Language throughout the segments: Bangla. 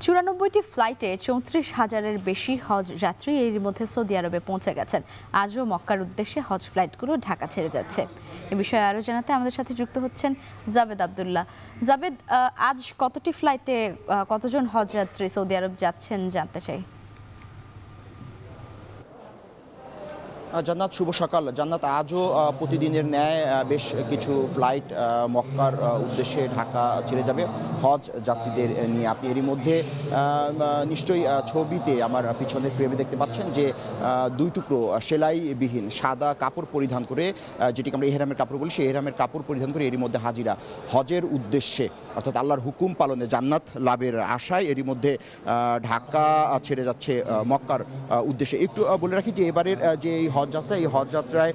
94টি ফ্লাইটে 34,000-এর বেশি হজ যাত্রী এর মধ্যে সৌদি আরবে পৌঁছে গেছেন। আজও মক্কার উদ্দেশ্যে হজ ফ্লাইটগুলো ঢাকা ছেড়ে যাচ্ছে। এ বিষয়ে আরও জানাতে আমাদের সাথে যুক্ত হচ্ছেন জাবেদ আবদুল্লাহ। জাবেদ, আজ কতটি ফ্লাইটে কতজন হজ যাত্রী সৌদি আরব যাচ্ছেন জানতে চাই। জান্নাত, শুভ সকাল। জান্নাত, আজও প্রতিদিনের ন্যায় বেশ কিছু ফ্লাইট মক্কার উদ্দেশ্যে ঢাকা ছেড়ে যাবে হজ যাত্রীদের নিয়ে। আপনি এরই মধ্যে নিশ্চয়ই ছবিতে আমার পিছনে ফ্রেমে দেখতে পাচ্ছেন যে দুই টুকরো সেলাইবিহীন সাদা কাপড় পরিধান করে, যেটিকে আমরা এহরামের কাপড় বলি, সেই এহরামের কাপড় পরিধান করে এরই মধ্যে হাজিরা হজের উদ্দেশ্যে অর্থাৎ আল্লাহর হুকুম পালনে জান্নাত লাভের আশায় এরই মধ্যে ঢাকা ছেড়ে যাচ্ছে মক্কার উদ্দেশ্যে। একটু বলে রাখি যে এবারের যে এই হজ যাত্রায়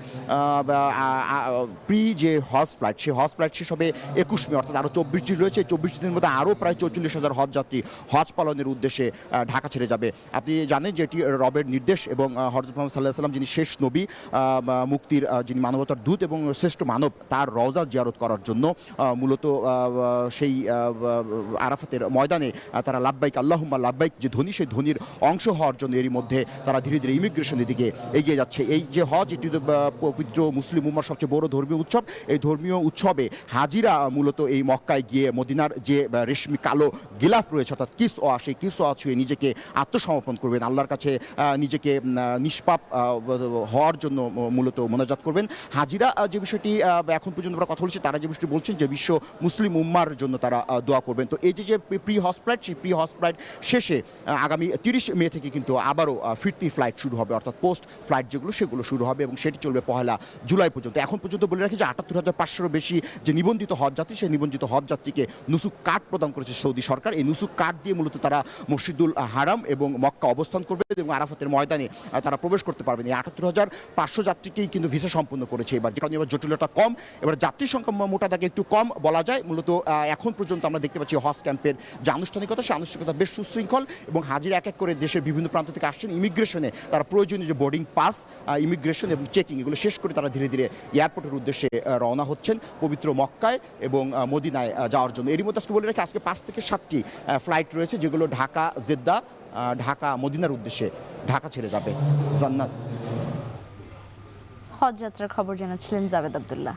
প্রি যে হজ ফ্লাইট, সেই হজ ফ্লাইট শেষ হবে 21 মে, অর্থাৎ আরও 24 দিন রয়েছে। 24 দিনের মধ্যে আরও প্রায় 44,000 হজ যাত্রী হজ পালনের উদ্দেশ্যে ঢাকা ছেড়ে যাবে। আপনি জানেন যে এটি রবের নির্দেশ এবং হযরত মুহাম্মদ সাল্লাল্লাহু আলাইহি ওয়াসাল্লাম, যিনি শেষ নবী, মুক্তির যিনি মানবতার দূত এবং শ্রেষ্ঠ মানব, তার রওজা জিয়ারত করার জন্য মূলত সেই আরাফাতের ময়দানে তারা লাব্বাইক আল্লাহুম্মা লাব্বাইক যে ধ্বনি, সেই ধ্বনির অংশ হওয়ার জন্য এরই মধ্যে তারা ধীরে ধীরে ইমিগ্রেশনের দিকে এগিয়ে যাচ্ছে। এই যে হজ, এটি পবিত্র মুসলিম উম্মার সবচেয়ে বড় ধর্মীয় উৎসব। এই ধর্মীয় উৎসবে হাজিরা মূলত এই মক্কায় গিয়ে মদিনার যে রেশমি কালো গিলাফ রয়েছে অর্থাৎ কিসওয়া, সেই কিসওয়া ছুঁয়ে নিজেকে আত্মসমর্পণ করবেন, আল্লাহর কাছে নিজেকে নিষ্পাপ হওয়ার জন্য মূলত মোনাজাত করবেন। হাজিরা যে বিষয়টি এখন পর্যন্ত আমরা কথা বলছি, তারা যে বিষয়টি বলছেন যে বিশ্ব মুসলিম উম্মার জন্য তারা দোয়া করবেন। তো এই যে প্রি হজ ফ্লাইট, সেই প্রি হজ ফ্লাইট শেষে আগামী 30 মে থেকে কিন্তু আবারও ফিরতি ফ্লাইট শুরু হবে, অর্থাৎ পোস্ট ফ্লাইট সেগুলো শুরু হবে এবং সেটি চলবে 1 জুলাই পর্যন্ত। এখন পর্যন্ত বলে রাখি যে 78,500-এরও বেশি যে নিবন্ধিত হজ যাত্রী, সেই নিবন্ধিত হজ যাত্রীকে নুসুক কার্ড প্রদান করেছে সৌদি সরকার। এই নুসুক কার্ড দিয়ে মূলত তারা মসজিদুল হারাম এবং মক্কা অবস্থান করবে এবং আরাফাতের ময়দানে তারা প্রবেশ করতে পারবেন। এই 78,500 যাত্রীকেই কিন্তু ভিসা সম্পন্ন করেছে এবার, যে কারণে এবার জটিলতা কম। এবার যাত্রী সংখ্যা মোটা দাগে একটু কম বলা যায়। মূলত এখন পর্যন্ত আমরা দেখতে পাচ্ছি হজ ক্যাম্পের যে আনুষ্ঠানিকতা, সেই আনুষ্ঠানিকতা বেশ সুশৃঙ্খল এবং হাজিরা এক এক করে দেশের বিভিন্ন প্রান্ত থেকে আসছেন। ইমিগ্রেশনে তারা প্রয়োজনীয় যে বোর্ডিং পাস, ইমিগ্রেশন এবং চেকিং, এগুলো শেষ করে তারা ধীরে ধীরে এয়ারপোর্টের উদ্দেশ্যে রওনা হচ্ছেন পবিত্র মক্কায় এবং মদিনায় যাওয়ার জন্য। এরই মধ্যে আজকে বলে রাখি, আজকে 5 থেকে 7টি ফ্লাইট রয়েছে যেগুলো ঢাকা জেদ্দা, ঢাকা মদিনার উদ্দেশ্যে ঢাকা ছেড়ে যাবে। জান্নাত। হজ যাত্রার খবর জানাচ্ছিলেন জাবেদ আবদুল্লাহ।